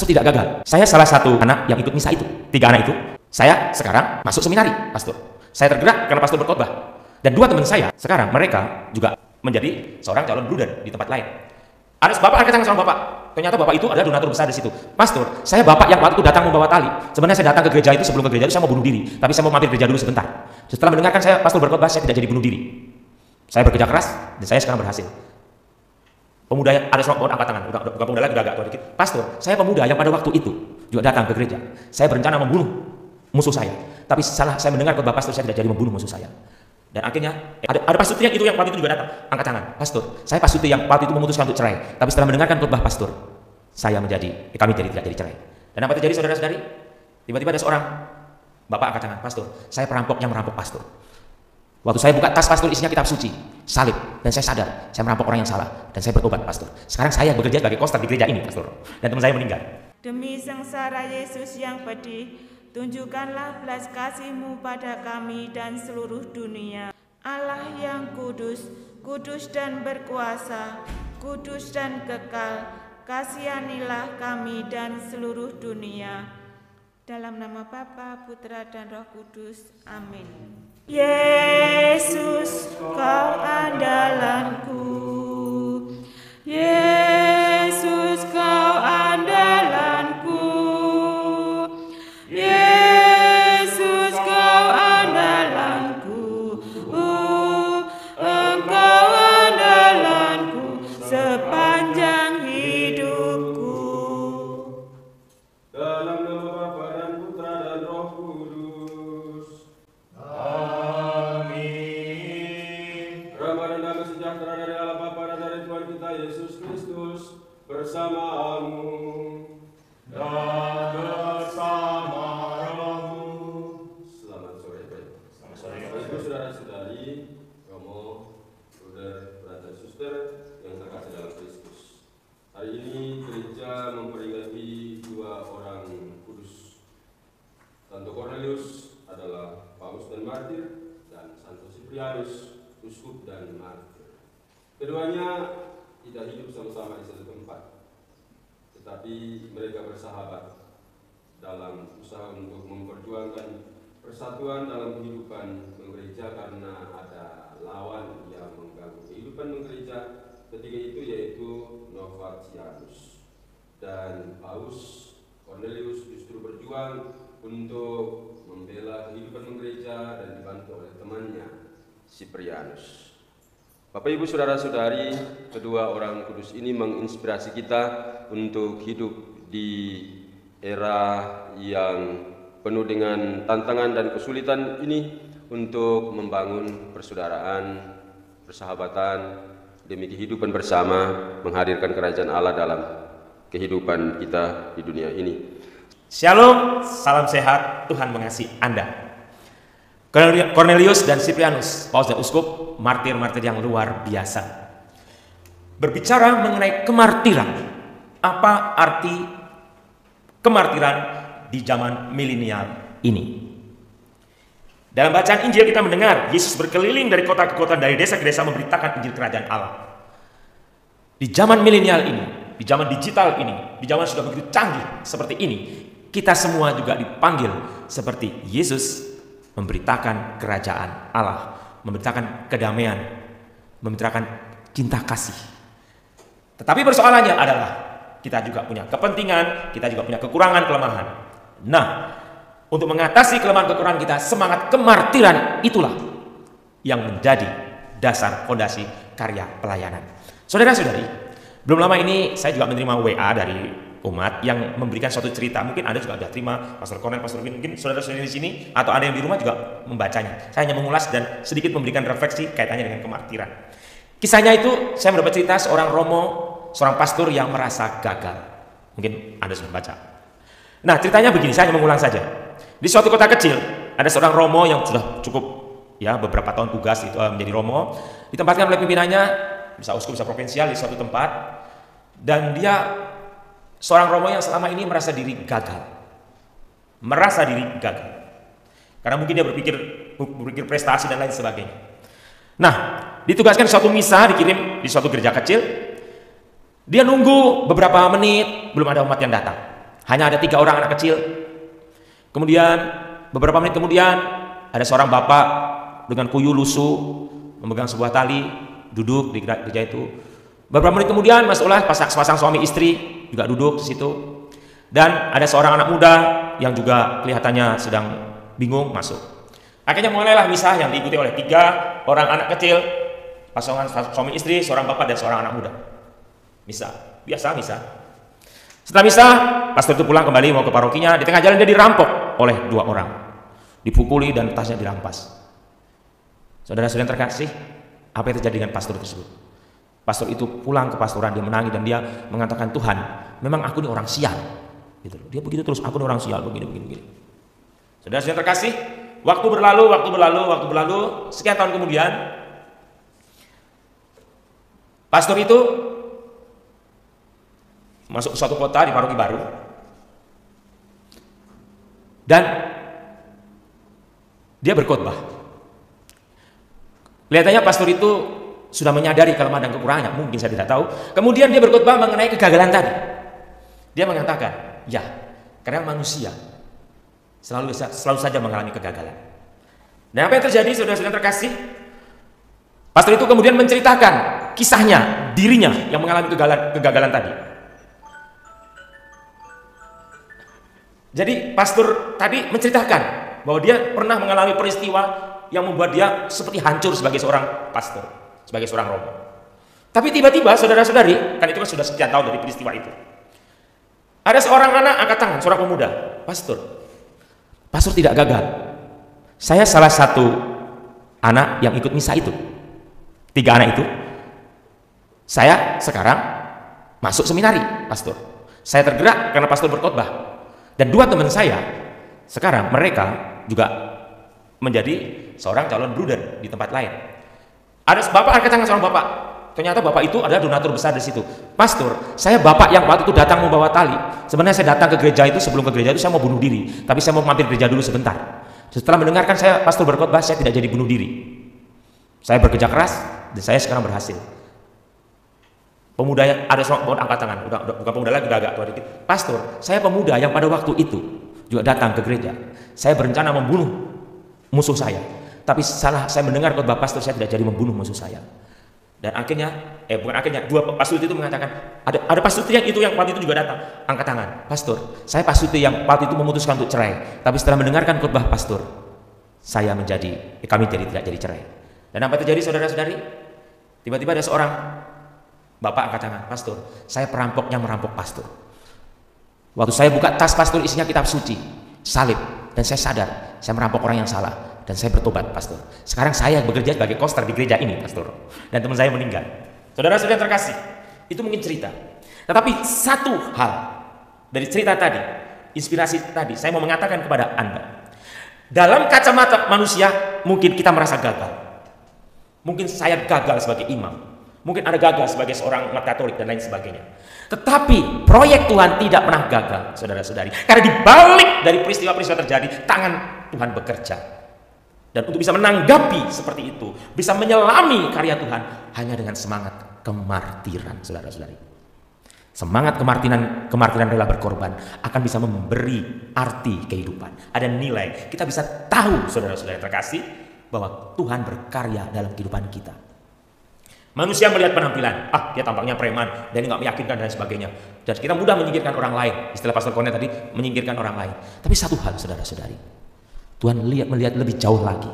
pastor tidak gagal. Saya salah satu anak yang ikut misa itu. 3 anak itu, saya sekarang masuk seminari, pastor. Saya tergerak karena pastor berkhotbah. Dan 2 teman saya, sekarang mereka juga menjadi seorang calon bruder di tempat lain. Ada bapak angkat tangan sama bapak. Ternyata bapak itu adalah donatur besar di situ. Pastor, saya bapak yang waktu itu datang membawa tali. Sebenarnya saya datang ke gereja itu, sebelum ke gereja itu saya mau bunuh diri. Tapi saya mau mampir gereja dulu sebentar. Setelah mendengarkan saya pastor berkhotbah, saya tidak jadi bunuh diri. Saya bekerja keras dan saya sekarang berhasil. Pemuda yang ada seorang angkat tangan, bukan pemuda lagi, udah agak tua dikit. Pastor, saya pemuda yang pada waktu itu juga datang ke gereja. Saya berencana membunuh musuh saya. Tapi setelah saya mendengar khotbah pastor, saya tidak jadi membunuh musuh saya. Dan akhirnya ada pastor yang itu yang waktu itu juga datang, angkat tangan. Pastor, saya pastor yang waktu itu memutuskan untuk cerai. Tapi setelah mendengarkan khotbah pastor, kami tidak jadi cerai. Dan apa terjadi saudara-saudari? Tiba-tiba ada seorang bapak angkat tangan, pastor, saya perampok yang merampok pastor. Waktu saya buka tas pastor, isinya kitab suci, salib, dan saya sadar saya merampok orang yang salah dan saya bertobat pastor. Sekarang saya bekerja sebagai koster di gereja ini pastor, dan teman saya meninggal. Demi sengsara Yesus yang pedih, tunjukkanlah belas kasih-Mu pada kami dan seluruh dunia. Allah yang kudus, kudus dan berkuasa, kudus dan kekal, kasihanilah kami dan seluruh dunia. Dalam nama Bapa, Putra dan Roh Kudus. Amin. Yesus, Kau andalanku. Yesus, Kau andalanku. Yesus, Kau andalanku. Engkau andalanku sepanjang hidupku. Dalam nama Bapa dan Putra dan Roh Kudus. Rahmat dan damai sejahtera dari Allah Bapa dan dari Tuhan kita Yesus Kristus bersamamu dan bersama rohmu. Selamat sore, baik. Selamat sore, Ibu, saudara-saudari, Romo, Bruder, Brother, Suster yang terkasih dalam Kristus. Hari ini gereja memperingati 2 orang kudus. Santo Cornelius adalah paus dan martir, dan Santo Ciprianus uskup dan martir. Keduanya tidak hidup sama-sama di satu tempat, tetapi mereka bersahabat dalam usaha untuk memperjuangkan persatuan dalam kehidupan menggereja karena ada lawan yang mengganggu kehidupan menggereja ketika itu, yaitu Novatianus. Dan Paus Cornelius justru berjuang untuk membela kehidupan menggereja dan dibantu oleh temannya Ciprianus. Bapak Ibu saudara-saudari, kedua orang kudus ini menginspirasi kita untuk hidup di era yang penuh dengan tantangan dan kesulitan ini, untuk membangun persaudaraan, persahabatan demi kehidupan bersama, menghadirkan kerajaan Allah dalam kehidupan kita di dunia ini. Shalom, salam sehat, Tuhan mengasihi Anda. Cornelius dan Ciprianus, paus dan uskup, martir-martir yang luar biasa. Berbicara mengenai kemartiran, apa arti kemartiran di zaman milenial ini? Dalam bacaan Injil kita mendengar Yesus berkeliling dari kota ke kota, dari desa ke desa, memberitakan Injil kerajaan Allah. Di zaman milenial ini, di zaman digital ini, di zaman sudah begitu canggih seperti ini, kita semua juga dipanggil seperti Yesus, memberitakan kerajaan Allah, memberitakan kedamaian, memberitakan cinta kasih. Tetapi persoalannya adalah kita juga punya kepentingan, kita juga punya kekurangan, kelemahan. Nah, untuk mengatasi kelemahan kekurangan kita, semangat kemartiran itulah yang menjadi dasar fondasi karya pelayanan. Saudara-saudari, belum lama ini saya juga menerima WA dari umat yang memberikan suatu cerita. Mungkin Anda juga sudah terima, Pastor Cornel, Pastor Win, mungkin saudara-saudara di sini atau Anda yang di rumah juga membacanya. Saya hanya mengulas dan sedikit memberikan refleksi kaitannya dengan kemartiran. Kisahnya itu, saya mendapat cerita seorang romo, seorang pastor yang merasa gagal. Mungkin Anda sudah baca. Nah, ceritanya begini, saya hanya mengulang saja. Di suatu kota kecil, ada seorang romo yang sudah cukup ya beberapa tahun tugas itu menjadi romo, ditempatkan oleh pimpinannya, bisa uskup, bisa provinsial di suatu tempat, dan dia seorang romo yang selama ini merasa diri gagal. Karena mungkin dia berpikir prestasi dan lain sebagainya. Nah, ditugaskan suatu misa, dikirim di suatu gereja kecil. Dia nunggu beberapa menit, belum ada umat yang datang. Hanya ada 3 orang anak kecil. Kemudian beberapa menit kemudian ada seorang bapak dengan kuyu lusuh memegang sebuah tali duduk di gereja itu. Beberapa menit kemudian masuklah sepasang suami istri juga duduk di situ. Dan ada seorang anak muda yang juga kelihatannya sedang bingung masuk. Akhirnya mulailah misa yang diikuti oleh 3 orang anak kecil, pasangan suami istri, seorang bapak dan seorang anak muda. Misa, biasa misa. Setelah misa, pastor itu pulang kembali mau ke parokinya. Di tengah jalan dia dirampok oleh 2 orang, dipukuli dan tasnya dirampas. Saudara-saudara terkasih, apa yang terjadi dengan pastor tersebut? Pastor itu pulang ke pastoran, dia menangis dan dia mengatakan, Tuhan, memang aku ini orang sial. Gitu. Dia begitu terus, aku ini orang sial, begini. Saudara-saudara terkasih, waktu berlalu, sekian tahun kemudian, pastor itu masuk ke suatu kota di paroki baru, dan dia berkhotbah. Kelihatannya pastor itu sudah menyadari kelemahan dan kekurangannya, mungkin saya tidak tahu. Kemudian dia berkhotbah mengenai kegagalan tadi. Dia mengatakan, ya, karena manusia selalu saja mengalami kegagalan. Dan apa yang terjadi, saudara-saudara terkasih? Pastor itu kemudian menceritakan kisahnya, dirinya yang mengalami kegagalan tadi. Jadi pastor tadi menceritakan bahwa dia pernah mengalami peristiwa yang membuat dia seperti hancur sebagai seorang pastor, sebagai seorang romo. Tapi tiba-tiba saudara-saudari, kan itu kan sudah sekian tahun dari peristiwa itu. Ada seorang anak angkat tangan, seorang pemuda, pastor tidak gagal. Saya salah satu anak yang ikut misa itu. 3 anak itu. Saya sekarang masuk seminari, pastor. Saya tergerak karena pastor berkhotbah. Dan 2 teman saya sekarang mereka juga menjadi seorang calon bruder di tempat lain. Ada bapak angkat tangan, seorang bapak. Ternyata bapak itu adalah donatur besar di situ. Pastor, saya bapak yang waktu itu datang membawa tali. Sebenarnya saya datang ke gereja itu, sebelum ke gereja itu saya mau bunuh diri, tapi saya mau mampir gereja dulu sebentar. Setelah mendengarkan saya pastor berkhotbah, saya tidak jadi bunuh diri. Saya bekerja keras dan saya sekarang berhasil. Pemuda yang ada seorang angkat tangan, bukan pemuda lagi, udah agak tua dikit. Pastor, saya pemuda yang pada waktu itu juga datang ke gereja. Saya berencana membunuh musuh saya, tapi salah saya mendengar khotbah pastor, saya tidak jadi membunuh musuh saya. Dan akhirnya, bukan akhirnya, 2 pastor itu mengatakan, ada pastor yang waktu itu juga datang, angkat tangan. Pastor, saya pastor yang waktu itu memutuskan untuk cerai, tapi setelah mendengarkan khotbah pastor, kami tidak jadi cerai. Dan apa terjadi, saudara-saudari? Tiba-tiba ada seorang bapak angkat tangan, pastor, saya perampok yang merampok pastor. Waktu saya buka tas pastor, isinya kitab suci, salib, dan saya sadar saya merampok orang yang salah. Dan saya bertobat, pastor. Sekarang saya bekerja sebagai koster di gereja ini, pastor. Dan teman saya meninggal. Saudara-saudara terkasih, itu mungkin cerita. Tetapi satu hal dari cerita tadi, inspirasi tadi, saya mau mengatakan kepada Anda. Dalam kacamata manusia, mungkin kita merasa gagal. Mungkin saya gagal sebagai imam. Mungkin Anda gagal sebagai seorang umat Katolik dan lain sebagainya. Tetapi proyek Tuhan tidak pernah gagal, saudara-saudari. Karena dibalik dari peristiwa-peristiwa terjadi, tangan Tuhan bekerja. Dan untuk bisa menanggapi seperti itu, bisa menyelami karya Tuhan hanya dengan semangat kemartiran, saudara-saudari. Semangat kemartiran rela berkorban akan bisa memberi arti kehidupan. Ada nilai. Kita bisa tahu, saudara-saudara terkasih, bahwa Tuhan berkarya dalam kehidupan kita. Manusia melihat penampilan, dia tampaknya preman, dan nggak meyakinkan dan sebagainya. Dan kita mudah menyingkirkan orang lain. Istilah Pastor Cornel tadi, menyingkirkan orang lain. Tapi satu hal, saudara-saudari, Tuhan melihat lebih jauh lagi.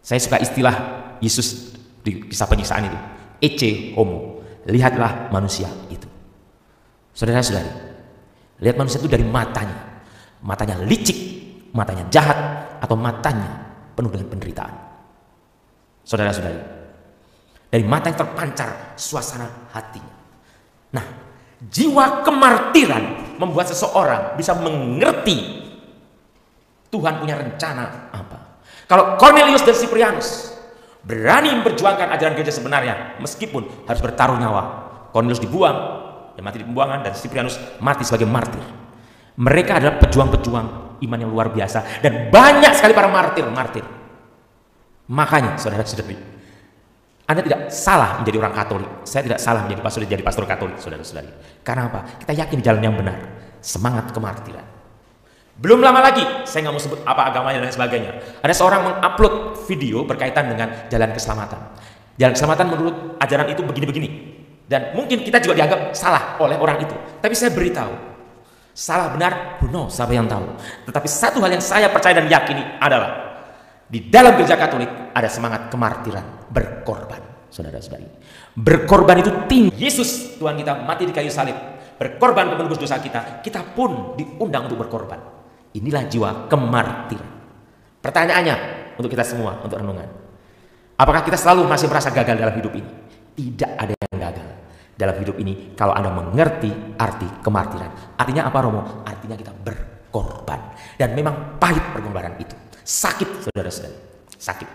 Saya suka istilah Yesus di kisah penyiksaan itu, ecce homo, lihatlah manusia itu. Saudara-saudari, lihat manusia itu dari matanya licik, matanya jahat, atau matanya penuh dengan penderitaan. Saudara-saudari, dari mata yang terpancar suasana hatinya. Nah, jiwa kemartiran membuat seseorang bisa mengerti Tuhan punya rencana apa. Kalau Cornelius dan Cyprianus berani memperjuangkan ajaran gereja sebenarnya, meskipun harus bertaruh nyawa. Cornelius dibuang, dan mati di pembuangan, dan Cyprianus mati sebagai martir. Mereka adalah pejuang-pejuang iman yang luar biasa, dan banyak sekali para martir. Makanya, saudara-saudari, Anda tidak salah menjadi orang Katolik. Saya tidak salah menjadi pastor Katolik, saudara-saudari. Karena apa? Kita yakin di jalan yang benar. semangat kemartiran. Belum lama lagi, saya nggak mau sebut apa agamanya dan sebagainya. Ada seorang mengupload video berkaitan dengan jalan keselamatan. Jalan keselamatan menurut ajaran itu begini-begini. Dan mungkin kita juga dianggap salah oleh orang itu. Tapi saya beritahu, salah benar, siapa yang tahu. Tetapi satu hal yang saya percaya dan yakini adalah di dalam gereja Katolik ada semangat kemartiran, berkorban, saudara-saudari. Berkorban itu tinggi. Yesus Tuhan kita mati di kayu salib, berkorban untuk menebus dosa kita. Kita pun diundang untuk berkorban. Inilah jiwa kemartiran. Pertanyaannya untuk kita semua, untuk renungan. Apakah kita selalu masih merasa gagal dalam hidup ini? Tidak ada yang gagal dalam hidup ini kalau Anda mengerti arti kemartiran. Artinya apa, Romo? Artinya kita berkorban. Dan memang pahit pengorbanan itu. Sakit, saudara-saudari. Sakit.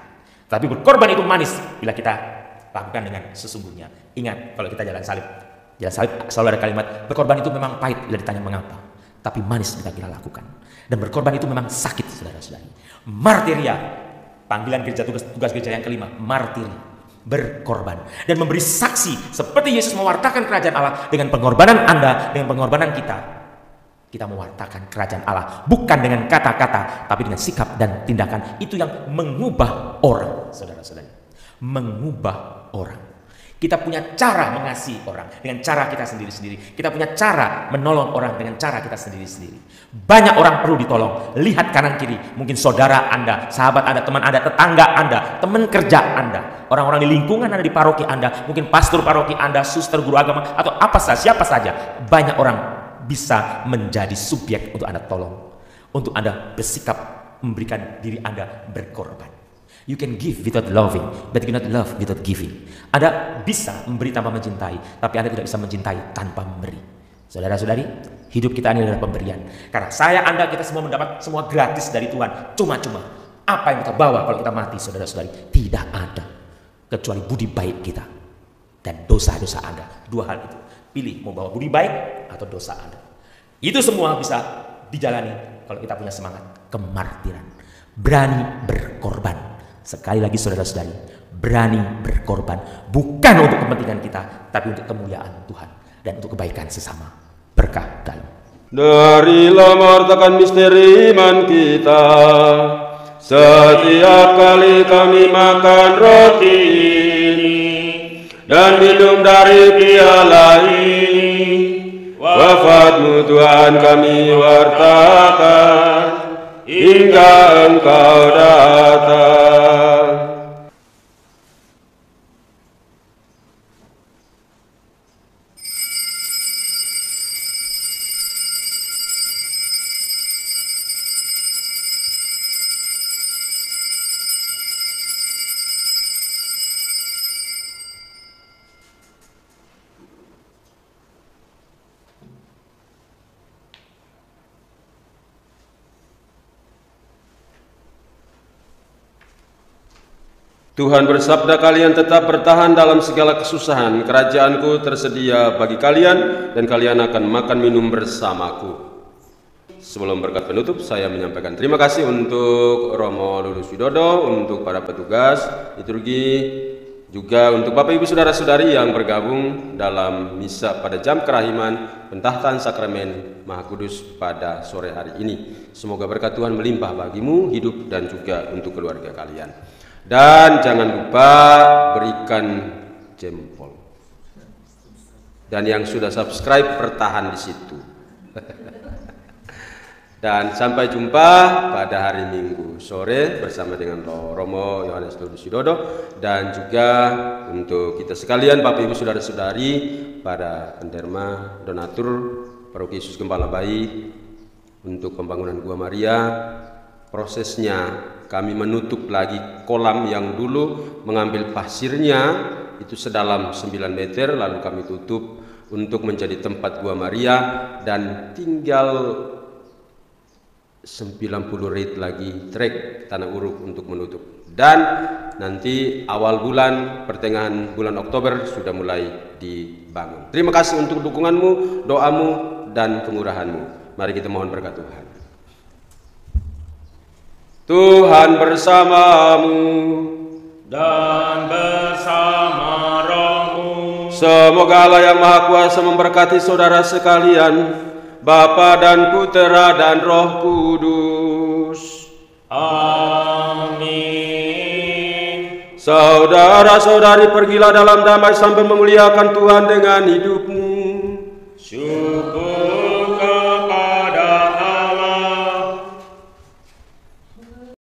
Tapi berkorban itu manis bila kita lakukan dengan sesungguhnya. Ingat, kalau kita jalan salib selalu ada kalimat, berkorban itu memang pahit bila ditanya mengapa. Tapi manis bila kita lakukan. Dan berkorban itu memang sakit, saudara-saudari. Martiria, panggilan gereja, tugas gereja yang kelima, martiria, berkorban. Dan memberi saksi, seperti Yesus mewartakan kerajaan Allah dengan pengorbanan Anda, dengan pengorbanan kita. Kita mewartakan kerajaan Allah, bukan dengan kata-kata, tapi dengan sikap dan tindakan. Itu yang mengubah orang, saudara-saudari. Mengubah orang. Kita punya cara mengasihi orang dengan cara kita sendiri-sendiri. Kita punya cara menolong orang dengan cara kita sendiri-sendiri. Banyak orang perlu ditolong. Lihat kanan kiri. Mungkin saudara Anda, sahabat Anda, teman Anda, tetangga Anda, teman kerja Anda, orang-orang di lingkungan Anda, di paroki Anda, mungkin pastor paroki Anda, suster, guru agama, atau siapa saja. Banyak orang bisa menjadi subjek untuk Anda tolong. Untuk Anda bersikap memberikan diri Anda berkorban. You can give without loving, but you cannot love without giving. Anda bisa memberi tanpa mencintai, tapi Anda tidak bisa mencintai tanpa memberi. Saudara-saudari, hidup kita ini adalah pemberian. Karena saya, Anda, kita semua mendapat semua gratis dari Tuhan. Cuma-cuma. Apa yang kita bawa kalau kita mati, saudara-saudari? Tidak ada. Kecuali budi baik kita. Dan dosa-dosa Anda. Dua hal itu. Pilih mau bawa budi baik atau dosa Anda. Itu semua bisa dijalani kalau kita punya semangat kemartiran. Berani berkorban. Sekali lagi saudara-saudari, berani berkorban. Bukan untuk kepentingan kita, tapi untuk kemuliaan Tuhan. Dan untuk kebaikan sesama. Berkah dalam. Marilah mewartakan misteri iman kita. Setiap kali kami makan roti ini dan minum dari piala ini, wafat-Mu Tuhan kami wartakan hingga Engkau datang. Tuhan bersabda, kalian tetap bertahan dalam segala kesusahan. Kerajaanku tersedia bagi kalian dan kalian akan makan minum bersamaku. Sebelum berkat penutup, saya menyampaikan terima kasih untuk Romo Lulus Widodo, untuk para petugas liturgi, juga untuk Bapak Ibu Saudara-saudari yang bergabung dalam misa pada jam kerahiman pentahtan sakramen Maha Kudus pada sore hari ini. Semoga berkat Tuhan melimpah bagimu, hidup dan juga untuk keluarga kalian. Dan jangan lupa berikan jempol. Dan yang sudah subscribe bertahan di situ. Dan sampai jumpa pada hari Minggu sore bersama dengan Romo Yohanes Lulus Widodo, dan juga untuk kita sekalian Bapak Ibu Saudara-saudari, para penderma, donatur Paroki Yesus Gembala Bayi untuk pembangunan Gua Maria. Prosesnya kami menutup lagi kolam yang dulu mengambil pasirnya itu sedalam 9 meter, lalu kami tutup untuk menjadi tempat Gua Maria, dan tinggal 90 rit lagi trek Tanah Uruk untuk menutup. Dan nanti awal bulan, pertengahan bulan Oktober sudah mulai dibangun. Terima kasih untuk dukunganmu, doamu, dan pengurahanmu. Mari kita mohon berkat Tuhan. Tuhan bersamamu dan bersama rohmu. Semoga Allah yang Maha Kuasa memberkati saudara sekalian, Bapa dan Putera dan Roh Kudus. Amin. Saudara-saudari, pergilah dalam damai sambil memuliakan Tuhan dengan hidupmu. Syukur